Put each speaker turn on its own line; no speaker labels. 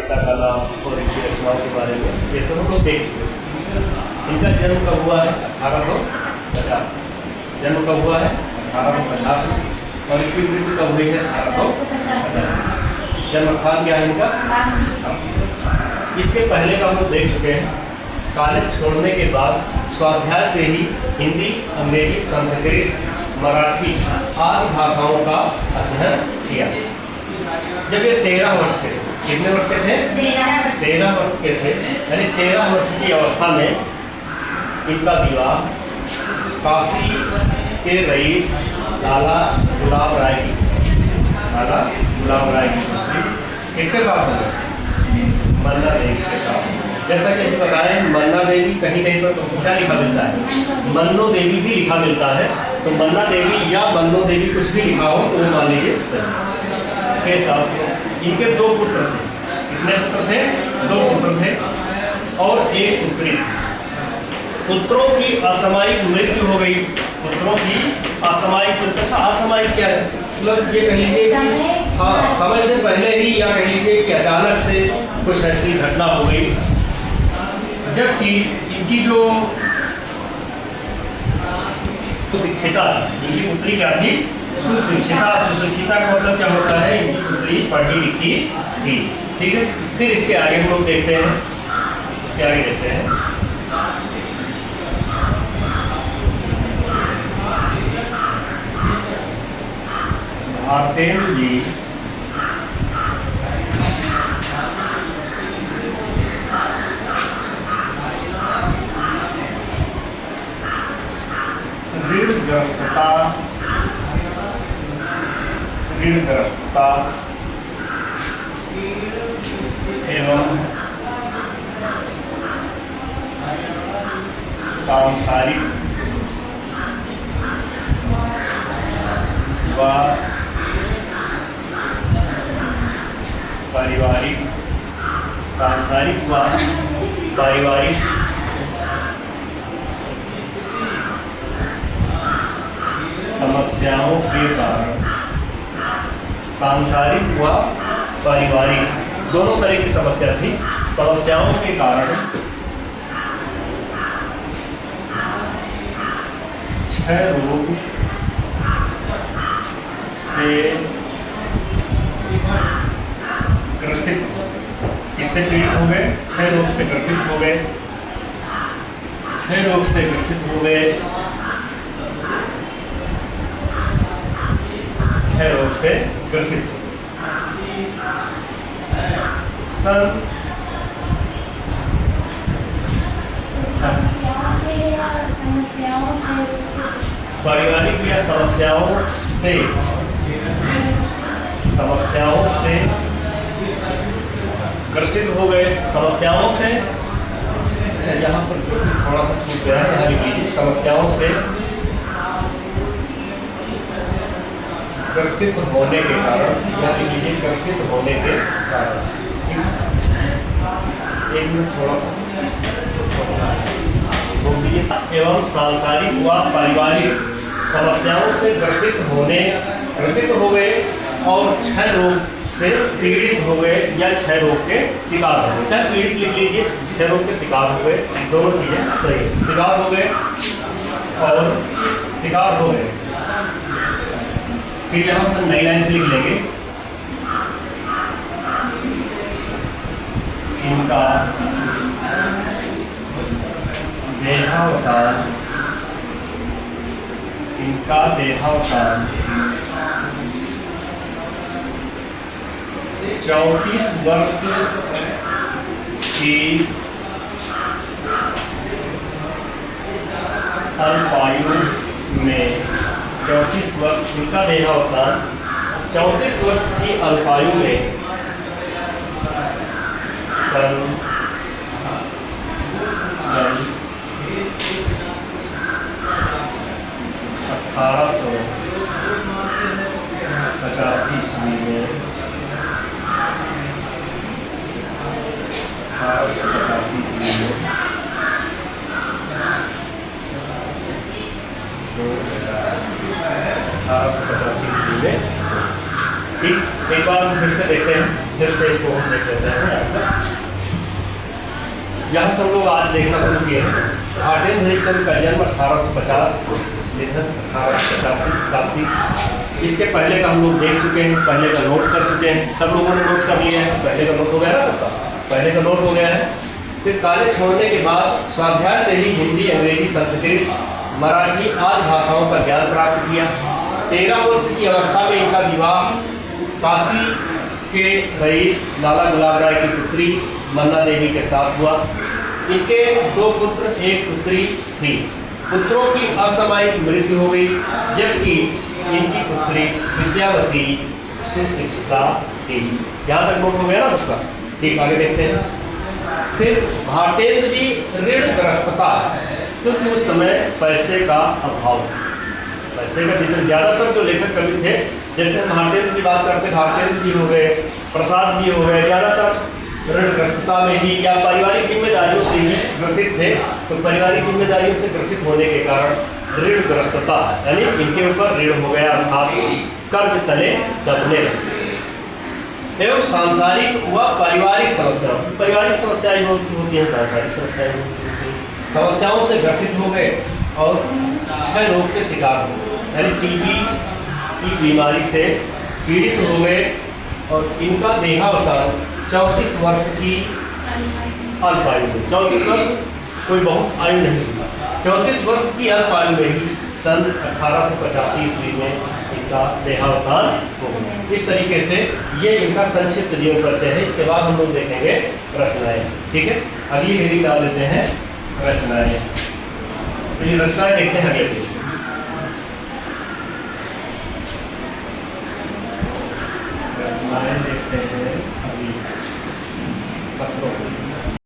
पिता का नाम और इनकी रचनाओं के बारे में ये सब हम लोग देख चुके हैं। इनका जन्म कब हुआ है? 1850। जन्म कब हुआ है? 1850 में। और इनकी मृत्यु कब हुई है? 1850। जन्म स्थान क्या है इनका? इसके पहले का हम लोग देख चुके हैं। कॉलेज छोड़ने के बाद स्वाध्याय से ही हिंदी, अंग्रेजी, संस्कृत, मराठी आदि भाषाओं का अध्ययन किया। जब ये 13 वर्ष के, कितने वर्ष के थे? 13 वर्ष के थे। यानी 13 वर्ष की अवस्था में इनका विवाह काशी के रईस लाला गुलाब राय की, लाला गुलाब राय की किसके साथ हुआ? मन्ना देवी के साथ। जैसा कि हम बताएं, मन्ना देवी कहीं कहीं पर क्या लिखा मिलता है? मन्नो देवी भी लिखा मिलता है। तो मन्ना देवी या मन्नो देवी कुछ भी लिखा हो तो वो मान लीजिए के साथ। इनके 2 पुत्र थे। कितने पुत्र थे? 2 पुत्र थे और 1 पुत्री थी। पुत्रों की असामयिक मृत्यु हो गई। पुत्रों की असामयिक मृत्यु। अच्छा, असामयिक क्या है? मतलब ये कह लीजिए कि हाँ, समय से पहले ही, या कह लीजिए कि अचानक से कुछ ऐसी घटना हो गई। जबकि इनकी जो सुशिक्षिता थी, इनकी पुत्री क्या थी? सुशिक्षिता। सुशिक्षिता का मतलब क्या होता है? इनकी पुत्री पढ़ी लिखी थी। ठीक है। फिर इसके आगे हम लोग देखते हैं, इसके आगे देखते हैं। भारतेंदु जी ऋणग्रस्तता एवं सांसारिक व पारिवारिक समस्याओं के कारण, सांसारिक व पारिवारिक दोनों तरह की समस्या थी। समस्याओं के कारण 6 रोग से ग्रसित, इससे पीड़ित हो गए। 6 रोग से ग्रसित हो गए। 6 रोग से ग्रसित हो गए। 6 रोग से ग्रसित। पारिवारिक या समस्याओं से ग्रसित हो गए। समस्याओं से, अच्छा यहाँ पर थोड़ा सा छूट गया है, समस्याओं से ग्रसित होने के कारण, यहाँ लिख लीजिए ग्रसित होने के कारण। एक मिनट थोड़ा सा एवं सांसारिक व पारिवारिक समस्याओं से ग्रसित हो गए और 6 रोग से पीड़ित हो गए या 6 रोग के शिकार हो गए। चाहे पीड़ित लिख लीजिए, 6 रोग के शिकार हो गए, दोनों चीजें सही। शिकार हो गए और शिकार हो गए। फिर यहाँ पर नई लाइन से लिख लेंगे, इनका देहावसान 34 वर्ष की अल्पायु में, 34 वर्ष इनका देहावसान 34 वर्ष की अल्पायु में सन 1885 ईस्वी में 1885 ईस्वी में ठीक। एक बार हम फिर से देखते हैं। फिर से इसको हम देख लेते हैं। यहाँ से हम लोग आज देखना शुरू किए हैं भारतेंद्र हरिश्चंद्र का जन्म 1850, निधन 1885। इसके पहले का हम लोग देख चुके हैं, पहले का नोट कर चुके हैं, सब लोगों ने नोट कर लिया है। पहले का नोट हो गया ना सबका, पहले का नोट हो गया है। फिर कॉलेज छोड़ने के बाद स्वाध्याय से ही हिंदी, अंग्रेजी, संस्कृत, मराठी आदि भाषाओं का ज्ञान प्राप्त किया। 13 वर्ष की अवस्था में इनका विवाह काशी के रईस लाला गुलाब राय की पुत्री मन्ना देवी के साथ हुआ। इनके 2 पुत्र 1 पुत्री थी। पुत्रों की असामयिक मृत्यु हो गई, जबकि इनकी पुत्री विद्यावती सुशिक्षिता थी। यहाँ तक नोट हो गया ना उसका। ठीक, आगे देखते हैं। फिर भारतेंद्र जी ऋणग्रस्तता, क्योंकि उस समय पैसे का अभाव, पैसे का जितना ज़्यादातर जो लेखक कवि थे, जैसे हम भारतेंद्र की बात करते, भारतेंद्र जी हो गए, प्रसाद जी हो गए, ज़्यादातर ऋणग्रस्तता में ही या पारिवारिक जिम्मेदारियों से ही ग्रसित थे। तो पारिवारिक जिम्मेदारियों से ग्रसित होने के कारण ऋणग्रस्तता, यानी इनके ऊपर ऋण हो गया, अर्थात कर्ज तले दबने लगे। एवं सांसारिक व पारिवारिक समस्याओं, पारिवारिक समस्याएं होती हैं, सांसारिक समस्याओं से ग्रसित हो गए और क्षय रोग के शिकार हो गए, यानी टीबी की बीमारी से पीड़ित हो गए। और इनका देहावसान 34 वर्ष की अल्प आयु में, 34 वर्ष कोई बहुत आयु नहीं, 34 वर्ष की अल्प आयु में ही सन 1885 ईस्वी में इनका देहावसान हो गया। इस तरीके से ये इनका संक्षिप्त जीवन परिचय है। इसके बाद हम लोग देखेंगे रचनाएं। ठीक है, अगली हेडिंग डाल देते हैं रचनाएं। तो ये रचनाएं देखते हैं अगले पेज। रचनाएं देखते हैं अभी फसलों